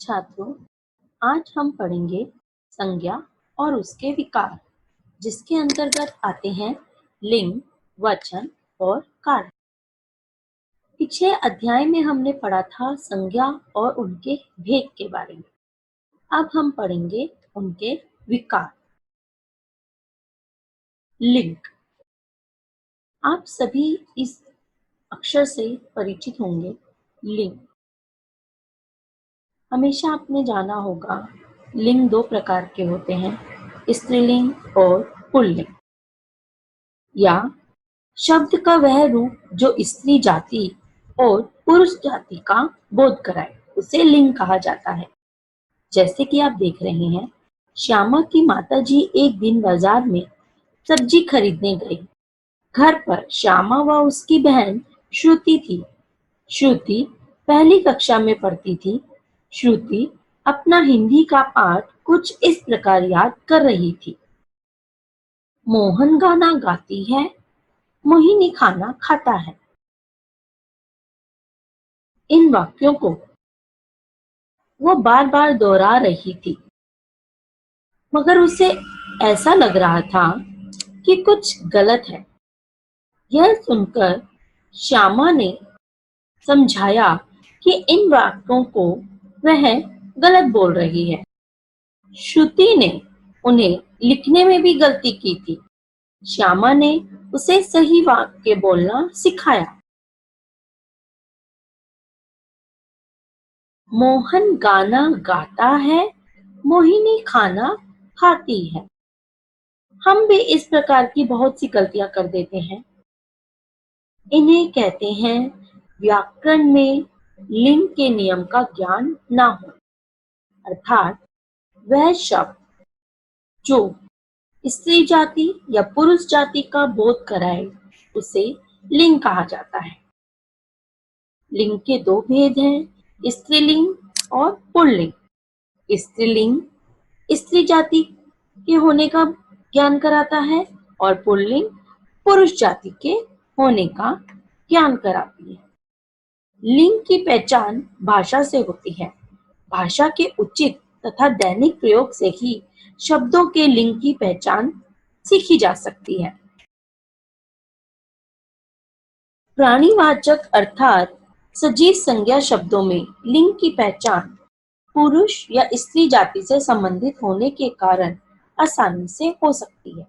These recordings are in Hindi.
छात्रों, आज हम पढ़ेंगे संज्ञा और उसके विकार, जिसके अंतर्गत आते हैं लिंग, वचन और कार्य। पिछले अध्याय में हमने पढ़ा था संज्ञा और उनके भेद के बारे में। अब हम पढ़ेंगे उनके विकार। लिंग। आप सभी इस अक्षर से परिचित होंगे। लिंग। हमेशा आपने जाना होगा लिंग दो प्रकार के होते हैं, स्त्रीलिंग और पुल्लिंग। या शब्द का वह रूप जो स्त्री जाति और पुरुष जाति का बोध कराए उसे लिंग कहा जाता है। जैसे कि आप देख रहे हैं, श्यामा की माताजी एक दिन बाजार में सब्जी खरीदने गई। घर पर श्यामा व उसकी बहन श्रुति थी। श्रुति पहली कक्षा में पढ़ती थी। श्रुति अपना हिंदी का पाठ कुछ इस प्रकार याद कर रही थी। मोहन गाना गाती है, मोहिनी खाना खाता है। इन वाक्यों को वो बार बार दोहरा रही थी, मगर उसे ऐसा लग रहा था कि कुछ गलत है। यह सुनकर श्यामा ने समझाया कि इन वाक्यों को वह गलत बोल रही है। श्रुति ने उन्हें लिखने में भी गलती की थी। श्यामा ने उसे सही वाक्य बोलना सिखाया। मोहन गाना गाता है, मोहिनी खाना खाती है। हम भी इस प्रकार की बहुत सी गलतियां कर देते हैं। इन्हें कहते हैं व्याकरण में लिंग के नियम का ज्ञान ना हो, अर्थात वह शब्द जो स्त्री जाति या पुरुष जाति का बोध कराए उसे लिंग कहा जाता है। लिंग के दो भेद हैं, स्त्रीलिंग और पुल्लिंग। स्त्रीलिंग स्त्री जाति के होने का ज्ञान कराता है और पुल्लिंग पुरुष जाति के होने का ज्ञान कराती है। लिंग की पहचान भाषा से होती है। भाषा के उचित तथा दैनिक प्रयोग से ही शब्दों के लिंग की पहचान सीखी जा सकती है। प्राणीवाचक अर्थात सजीव संज्ञा शब्दों में लिंग की पहचान पुरुष या स्त्री जाति से संबंधित होने के कारण आसानी से हो सकती है।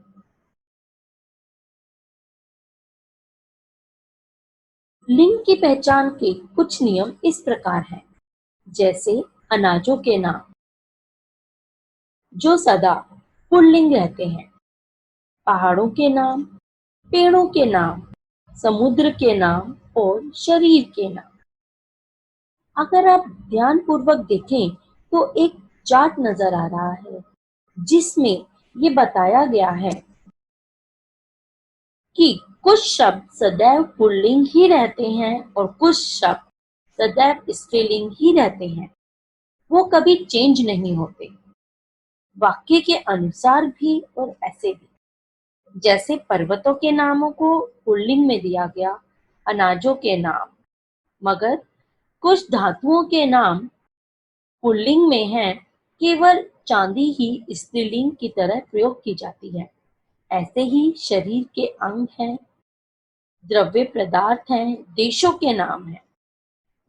लिंग की पहचान के कुछ नियम इस प्रकार हैं, जैसे अनाजों के नाम जो सदा पुल्लिंग रहते हैं, पहाड़ों के नाम, पेड़ों के नाम, समुद्र के नाम और शरीर के नाम। अगर आप ध्यान पूर्वक देखें तो एक चार्ट नजर आ रहा है जिसमें ये बताया गया है कि कुछ शब्द सदैव पुल्लिंग ही रहते हैं और कुछ शब्द सदैव स्त्रीलिंग ही रहते हैं। वो कभी चेंज नहीं होते, वाक्य के अनुसार भी और ऐसे भी। जैसे पर्वतों के नामों को पुल्लिंग में दिया गया, अनाजों के नाम, मगर कुछ धातुओं के नाम पुल्लिंग में हैं, केवल चांदी ही स्त्रीलिंग की तरह प्रयोग की जाती है। ऐसे ही शरीर के अंग हैं, द्रव्य पदार्थ हैं, देशों के नाम हैं,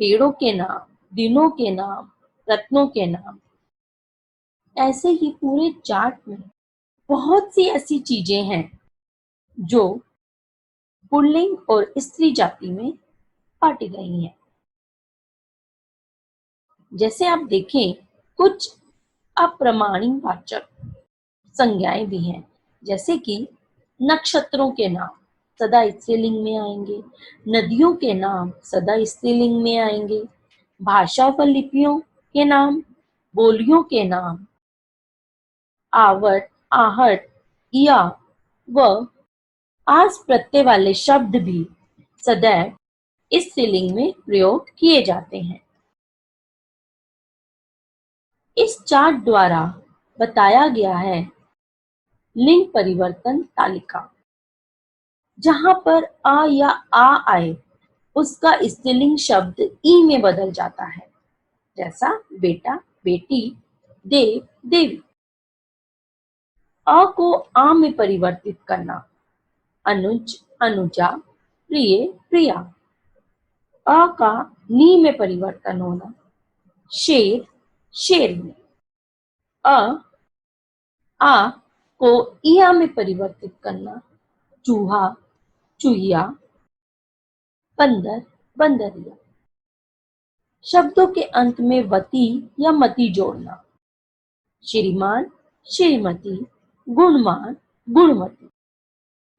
पेड़ों के नाम, दिनों के नाम, रत्नों के नाम। ऐसे ही पूरे चार्ट में बहुत सी ऐसी चीजें हैं जो पुल्लिंग और स्त्री जाति में बांटी गई हैं। जैसे आप देखें, कुछ अप्रमाणिक वाचक संज्ञाएं भी हैं, जैसे कि नक्षत्रों के नाम सदा स्त्रीलिंग में आएंगे, नदियों के नाम सदा स्त्रीलिंग में आएंगे, भाषा व लिपियों के नाम, बोलियों के नाम, आवट, आहट या व आस प्रत्यय वाले शब्द भी सदैव स्त्रीलिंग में प्रयोग किए जाते हैं। इस चार्ट द्वारा बताया गया है लिंग परिवर्तन तालिका। जहां पर अ या आ आए उसका स्त्रीलिंग शब्द ई में बदल जाता है, जैसा बेटा, बेटी, देव, देवी। अ को आ में परिवर्तित करना, अनुज, अनुजा, प्रिय, प्रिया। अ का नी में परिवर्तन होना, शेर, शेरनी। अ आ को इया में परिवर्तित करना, चूहा, चूहिया, बंदर, बंदरिया। शब्दों के अंत में वती या मति जोड़ना, श्रीमान, श्रीमती, गुणवान, गुणवती।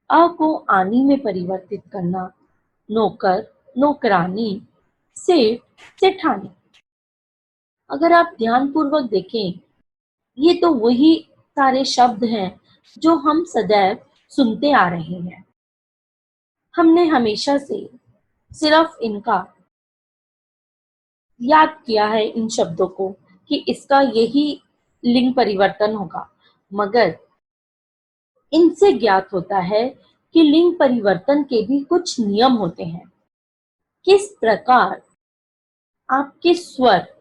अ को आनी में परिवर्तित करना, नौकर, नौकरानी, सेठ, सेठानी। अगर आप ध्यानपूर्वक देखें, ये तो वही सारे शब्द हैं जो हम सदैव सुनते आ रहे हैं। हमने हमेशा से सिर्फ इनका याद किया है, इन शब्दों को, कि इसका यही लिंग परिवर्तन होगा, मगर इनसे ज्ञात होता है कि लिंग परिवर्तन के भी कुछ नियम होते हैं। किस प्रकार आपके स्वर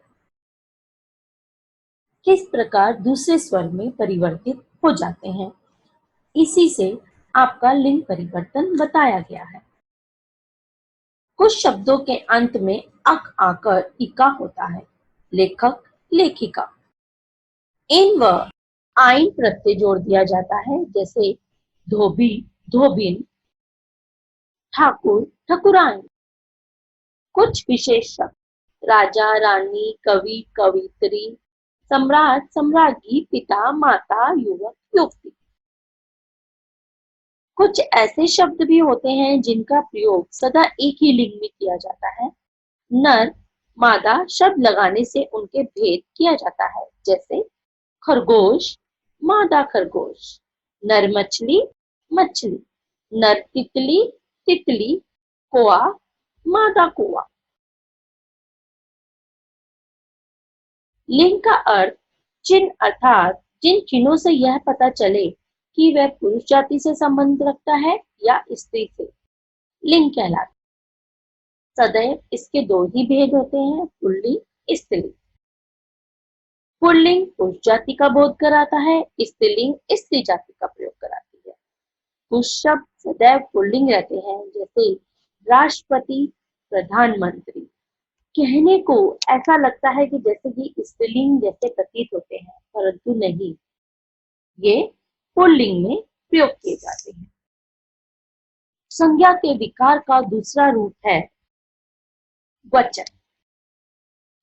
किस प्रकार दूसरे स्वर में परिवर्तित हो जाते हैं, इसी से आपका लिंग परिवर्तन बताया गया है। कुछ शब्दों के अंत में अक आकर इका होता है, लेखक, लेखिका। इन व आइन प्रत्यय जोड़ दिया जाता है, जैसे धोबी, धोबिन, ठाकुर, ठकुराइन। कुछ विशेष शब्द, राजा, रानी, कवि, कवित्री, सम्राट, सम्राज्ञी, पिता, माता, युवक, युवती। कुछ ऐसे शब्द भी होते हैं जिनका प्रयोग सदा एक ही लिंग में किया जाता है। नर, मादा शब्द लगाने से उनके भेद किया जाता है, जैसे खरगोश, मादा खरगोश, नर मछली, मछली, नर तितली, तितली, कोआ, मादा कोआ। लिंग का अर्थ चिन्ह, अर्थात जिन चिन्हों से यह पता चले कि वह पुरुष जाति से संबंध रखता है या स्त्री से, लिंग कहलाता है। सदैव इसके दो ही भेद होते हैं, पुल्लिंग, स्त्रीलिंग। पुल्लिंग पुरुष जाति का बोध कराता है, स्त्रीलिंग स्त्री जाति का प्रयोग कराती है। कुछ शब्द सदैव पुल्लिंग रहते हैं, जैसे राष्ट्रपति, प्रधानमंत्री। कहने को ऐसा लगता है कि जैसे कि स्त्रीलिंग जैसे प्रतीत होते हैं, परंतु नहीं, ये पुल्लिंग में प्रयोग किए जाते हैं। संज्ञा के विकार का दूसरा रूप है वचन।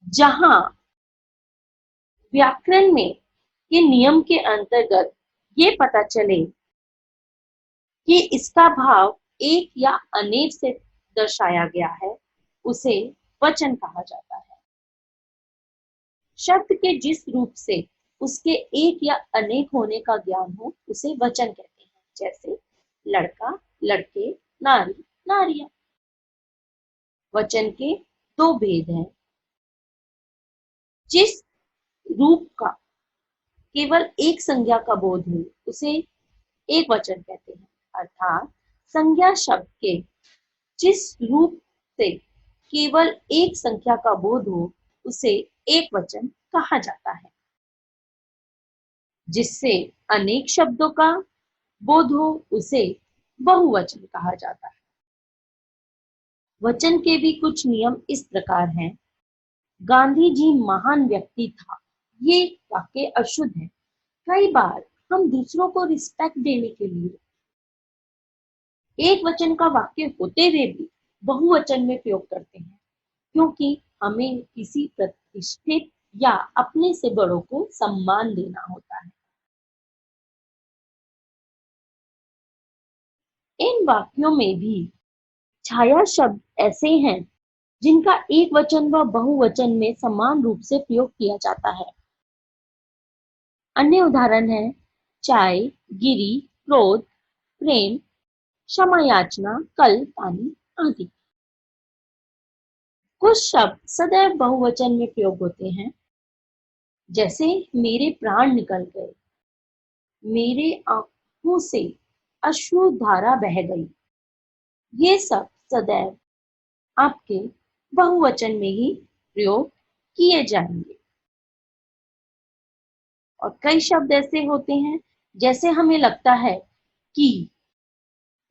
जहां व्याकरण में के नियम के अंतर्गत ये पता चले कि इसका भाव एक या अनेक से दर्शाया गया है, उसे वचन कहा जाता है। शब्द के जिस रूप से उसके एक या अनेक होने का ज्ञान हो, उसे वचन कहते हैं, जैसे लड़का, लड़के, नारी, नारियां। वचन के दो भेद हैं। जिस रूप का केवल एक संज्ञा का बोध हो, उसे एक वचन कहते हैं, अर्थात संज्ञा शब्द के जिस रूप से केवल एक संख्या का बोध हो, उसे एक वचन कहा जाता है। जिससे अनेक शब्दों का बोध हो, उसे बहुवचन कहा जाता है। वचन के भी कुछ नियम इस प्रकार हैं। गांधी जी महान व्यक्ति था, ये वाक्य अशुद्ध है। कई बार हम दूसरों को रिस्पेक्ट देने के लिए एक वचन का वाक्य होते हुए भी बहुवचन में प्रयोग करते हैं, क्योंकि हमें किसी प्रतिष्ठित या अपने से बड़ों को सम्मान देना होता है। इन वाक्यों में भी छाया शब्द ऐसे हैं जिनका एक वचन व बहुवचन में समान रूप से प्रयोग किया जाता है। अन्य उदाहरण है चाय, गिरी, क्रोध, प्रेम, क्षमा याचना, कल, पानी आदि। कुछ शब्द सदैव बहुवचन में प्रयोग होते हैं, जैसे मेरे प्राण निकल गए, मेरे आंखों से अश्रु धारा बह गई। ये सब सदैव आपके बहुवचन में ही प्रयोग किए जाएंगे। और कई शब्द ऐसे होते हैं जैसे हमें लगता है कि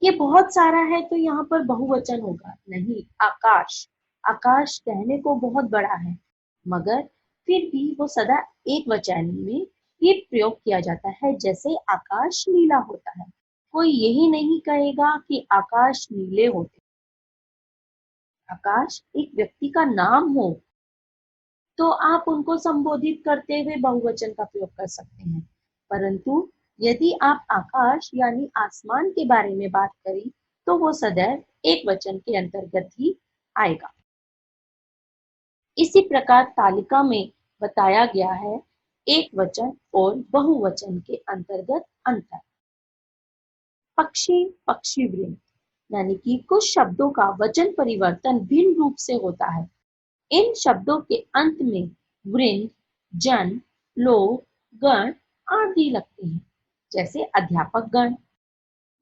ये बहुत सारा है तो यहाँ पर बहुवचन होगा। नहीं, आकाश, आकाश कहने को बहुत बड़ा है, मगर फिर भी वो सदा एक वचन में ही प्रयोग किया जाता है। जैसे आकाश नीला होता है, कोई यही नहीं कहेगा कि आकाश नीले होते। आकाश एक व्यक्ति का नाम हो तो आप उनको संबोधित करते हुए बहुवचन का प्रयोग कर सकते हैं, परंतु यदि आप आकाश यानी आसमान के बारे में बात करें तो वो सदैव एक वचन के अंतर्गत ही आएगा। इसी प्रकार तालिका में बताया गया है एक वचन और बहुवचन के अंतर्गत अंतर। पक्षी, पक्षी वृंद, यानी कि कुछ शब्दों का वचन परिवर्तन भिन्न रूप से होता है। इन शब्दों के अंत में वृंद, जन, लोग, गण आदि लगते हैं, जैसे अध्यापक गण,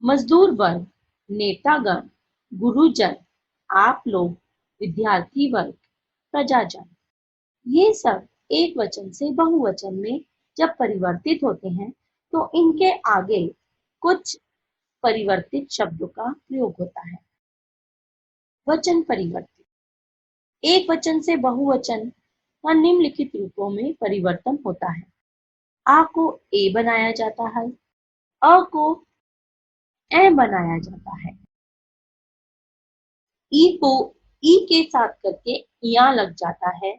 मजदूर वर्ग, नेतागण, गुरुजन, आप लोग, विद्यार्थी वर्ग, प्रजाजन। ये सब एक वचन से बहुवचन में जब परिवर्तित होते हैं तो इनके आगे कुछ परिवर्तित शब्दों का प्रयोग होता है। वचन परिवर्तित, एक वचन से बहुवचन का निम्नलिखित रूपों में परिवर्तन होता है। आ को ए बनाया जाता है, अ को ए बनाया जाता है, ई को ई के साथ करके इया लग जाता है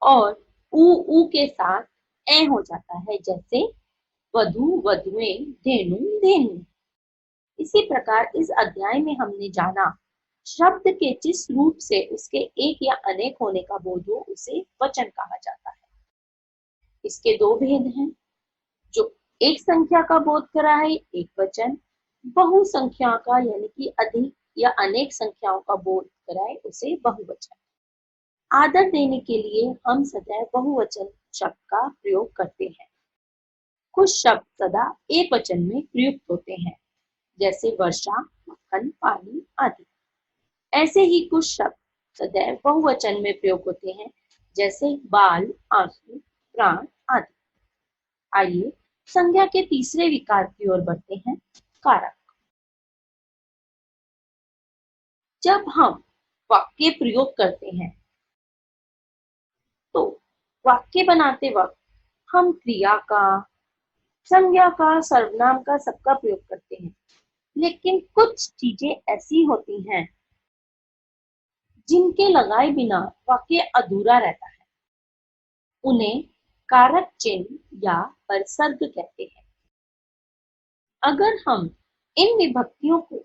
और ऊ के साथ ए हो जाता है, जैसे वधु, वधुएं, धेनु, धेनु। इसी प्रकार इस अध्याय में हमने जाना शब्द के जिस रूप से उसके एक या अनेक होने का बोध हो उसे वचन कहा जाता है। इसके दो भेद हैं, जो एक संख्या का बोध कराए एक वचन, बहु संख्या का यानी कि अधिक या अनेक संख्याओं का बोध कराए उसे बहुवचन। आदर देने के लिए हम सदैव बहुवचन शब्द का प्रयोग करते हैं। कुछ शब्द सदा एक वचन में प्रयुक्त होते हैं, जैसे वर्षा, मक्खन, पानी आदि। ऐसे ही कुछ शब्द सदैव बहुवचन में प्रयोग होते हैं, जैसे बाल, आंसू, प्राण आदि। आइए संज्ञा के तीसरे विकार की ओर बढ़ते हैं, कारक। जब हम वाक्य प्रयोग करते हैं तो वाक्य बनाते वक्त हम क्रिया का, संज्ञा का, सर्वनाम का सबका प्रयोग करते हैं, लेकिन कुछ चीजें ऐसी होती हैं जिनके लगाए बिना वाक्य अधूरा रहता है। उन्हें कारक चिन्ह या परसर्ग कहते हैं। अगर हम इन विभक्तियों को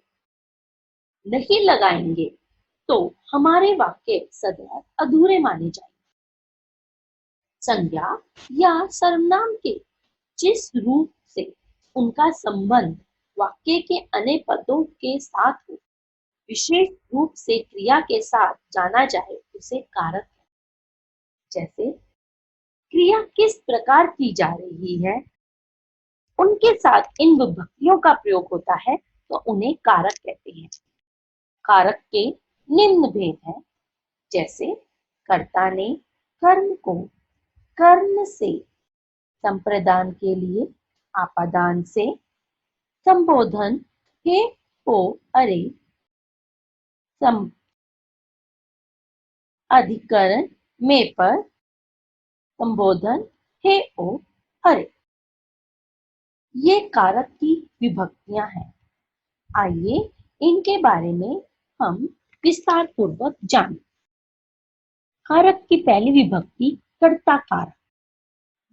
नहीं लगाएंगे तो हमारे वाक्य सदैव अधूरे माने जाएंगे। संज्ञा या सर्वनाम के जिस रूप से उनका संबंध वाक्य के अन्य पदों के साथ हो, विशेष रूप से क्रिया के साथ जाना जाए उसे कारक है। जैसे क्रिया किस प्रकार की जा रही है उनके साथ इन विभक्तियों का प्रयोग होता है तो उन्हें कारक कहते हैं। कारक के निम्न भेद हैं, जैसे कर्ता ने कर्म को कर्ण से, संप्रदान के लिए आपादान से, संबोधन हे हो अरे, सम अधिकरण में पर, संबोधन हे ओ अरे। ये कारक की विभक्तियां हैं। आइए इनके बारे में हम विस्तार पूर्वक जानें। कारक की पहली विभक्ति कर्ता कारक,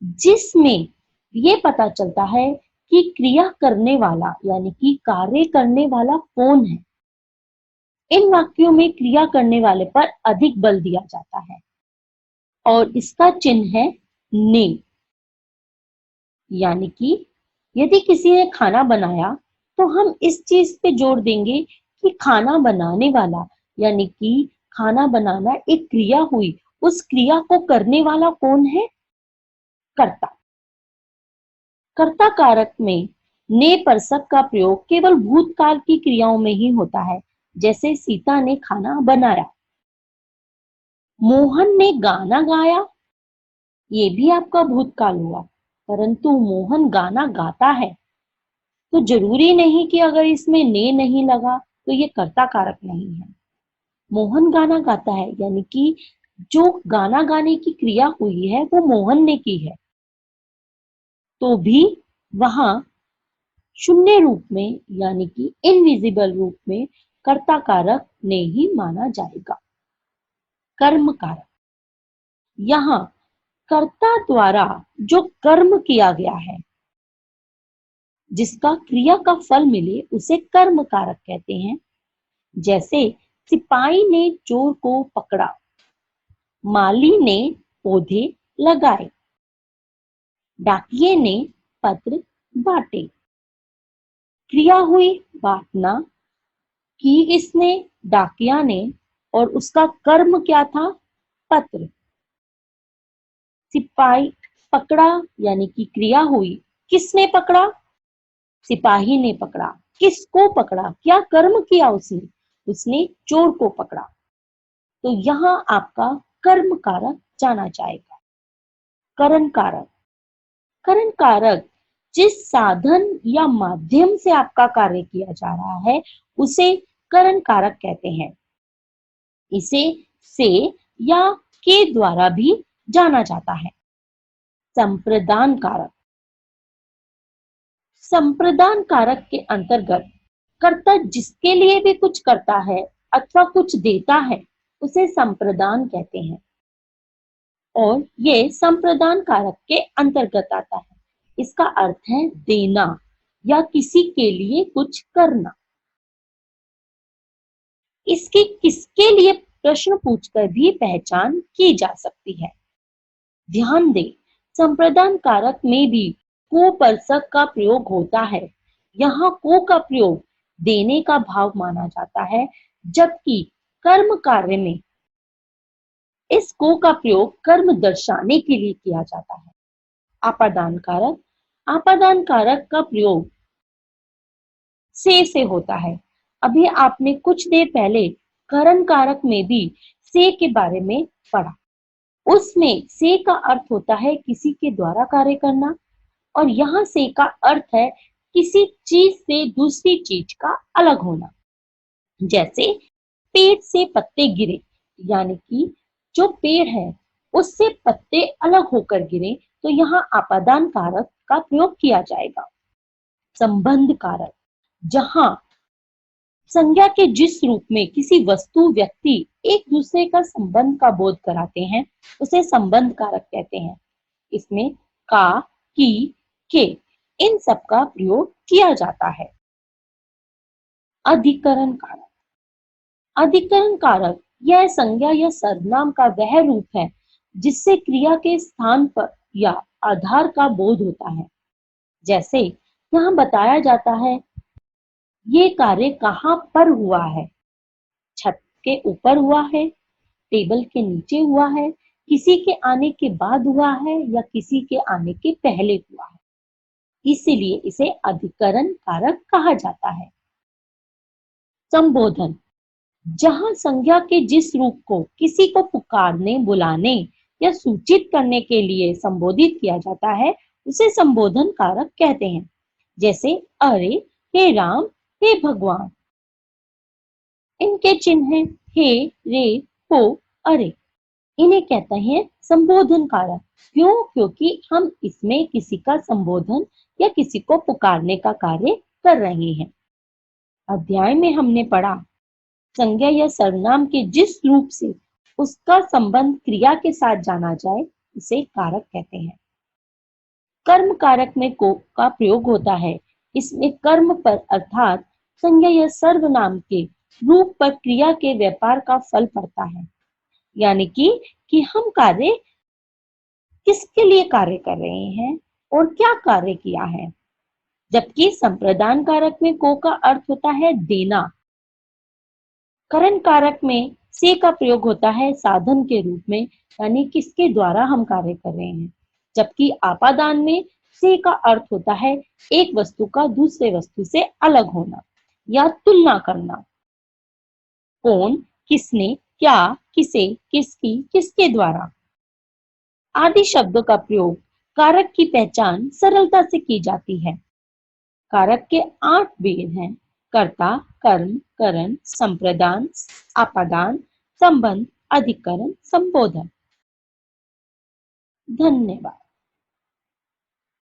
जिसमें ये पता चलता है कि क्रिया करने वाला यानी कि कार्य करने वाला कौन है। इन वाक्यों में क्रिया करने वाले पर अधिक बल दिया जाता है और इसका चिन्ह है ने। यानी कि यदि किसी ने खाना बनाया तो हम इस चीज पे जोर देंगे कि खाना बनाने वाला, यानी कि खाना बनाना एक क्रिया हुई, उस क्रिया को करने वाला कौन है? कर्ता। कर्ता कारक में ने परसक का प्रयोग केवल भूतकाल की क्रियाओं में ही होता है, जैसे सीता ने खाना बनाया, मोहन ने गाना गाया, ये भी आपका भूतकाल हुआ। परंतु मोहन गाना गाता है, तो जरूरी नहीं कि अगर इसमें ने नहीं लगा तो ये कर्ता कारक नहीं है। मोहन गाना गाता है यानी कि जो गाना गाने की क्रिया हुई है वो मोहन ने की है, तो भी वहां शून्य रूप में यानी कि इनविजिबल रूप में कर्ता कारक ने ही माना जाएगा। कर्म कारक, यहाँ कर्ता द्वारा जो कर्म किया गया है, जिसका क्रिया का फल मिले, उसे कर्म कारक कहते हैं। जैसे सिपाही ने चोर को पकड़ा, माली ने पौधे लगाए, डाकिये ने पत्र बांटे। क्रिया हुई बांटना की किसने, डाकिया ने, और उसका कर्म क्या था, पत्र। सिपाही पकड़ा यानी कि क्रिया हुई, किसने पकड़ा, सिपाही ने पकड़ा। किसको पकड़ा, क्या कर्म किया उसने, उसने चोर को पकड़ा। तो यहाँ आपका कर्म कारक जाना जाएगा। करण कारक, करण कारक जिस साधन या माध्यम से आपका कार्य किया जा रहा है उसे करण कारक कहते हैं। इसे से या के द्वारा भी जाना जाता है। संप्रदान कारक, संप्रदान कारक के अंतर्गत कर्ता जिसके लिए भी कुछ करता है अथवा कुछ देता है उसे संप्रदान कहते हैं, और ये संप्रदान कारक के अंतर्गत आता है। इसका अर्थ है देना या किसी के लिए कुछ करना। इसकी किसके लिए प्रश्न पूछकर भी पहचान की जा सकती है। ध्यान दें, संप्रदान कारक में भी को परसक का प्रयोग होता है। यहाँ को का प्रयोग देने का भाव माना जाता है, जबकि कर्म कार्य में इस को का प्रयोग कर्म दर्शाने के लिए किया जाता है। आपादान कारक, आपादान कारक का प्रयोग से होता है। अभी आपने कुछ देर पहले करण कारक में भी से के बारे में पढ़ा। उसमें से का अर्थ होता है किसी के द्वारा कार्य करना, और यहाँ से का अर्थ है किसी चीज से दूसरी चीज का अलग होना। जैसे पेड़ से पत्ते गिरे, यानी कि जो पेड़ है उससे पत्ते अलग होकर गिरे, तो यहाँ आपादान कारक का प्रयोग किया जाएगा। संबंध कारक, जहां संज्ञा के जिस रूप में किसी वस्तु व्यक्ति एक दूसरे का संबंध का बोध कराते हैं उसे संबंध कारक कहते हैं। इसमें का, की, के, इन सब का प्रयोग किया जाता है। अधिकरण कारक, अधिकरण कारक यह संज्ञा या सर्वनाम का वह रूप है जिससे क्रिया के स्थान पर या आधार का बोध होता है। जैसे यहाँ बताया जाता है ये कार्य कहाँ पर हुआ है, छत के ऊपर हुआ है, टेबल के नीचे हुआ है, किसी के आने के बाद हुआ है या किसी के आने के पहले हुआ है, इसीलिए इसे अधिकरण कारक कहा जाता है। संबोधन, जहां संज्ञा के जिस रूप को किसी को पुकारने, बुलाने या सूचित करने के लिए संबोधित किया जाता है उसे संबोधन कारक कहते हैं। जैसे अरे, हे राम, हे भगवान। इनके चिन्ह हैं हे, रे, हो, अरे। इन्हें कहते हैं संबोधन कारक। क्यों? क्योंकि हम इसमें किसी का संबोधन या किसी को पुकारने का कार्य कर रहे हैं। अध्याय में हमने पढ़ा संज्ञा या सर्वनाम के जिस रूप से उसका संबंध क्रिया के साथ जाना जाए उसे कारक कहते हैं। कर्म कारक में को का प्रयोग होता है। इसमें कर्म पर अर्थात संज्ञा या सर्वनाम के रूप पर क्रिया के व्यापार का फल पड़ता है, यानी कि हम कार्य किसके लिए कार्य कर रहे हैं और क्या कार्य किया है। जबकि संप्रदान कारक में को का अर्थ होता है देना। करण कारक में से का प्रयोग होता है साधन के रूप में, यानी किसके द्वारा हम कार्य कर रहे हैं। जबकि आपादान में से का अर्थ होता है एक वस्तु का दूसरे वस्तु से अलग होना या तुलना करना। कौन, किसने, क्या, किसे, किसकी, किसके द्वारा। आदि शब्दों का प्रयोग कारक की पहचान सरलता से की जाती है। कारक के 8 भेद हैं: कर्ता, कर्म, करण, संप्रदान, आपादान, संबंध, अधिकरण, संबोधन। धन्यवाद।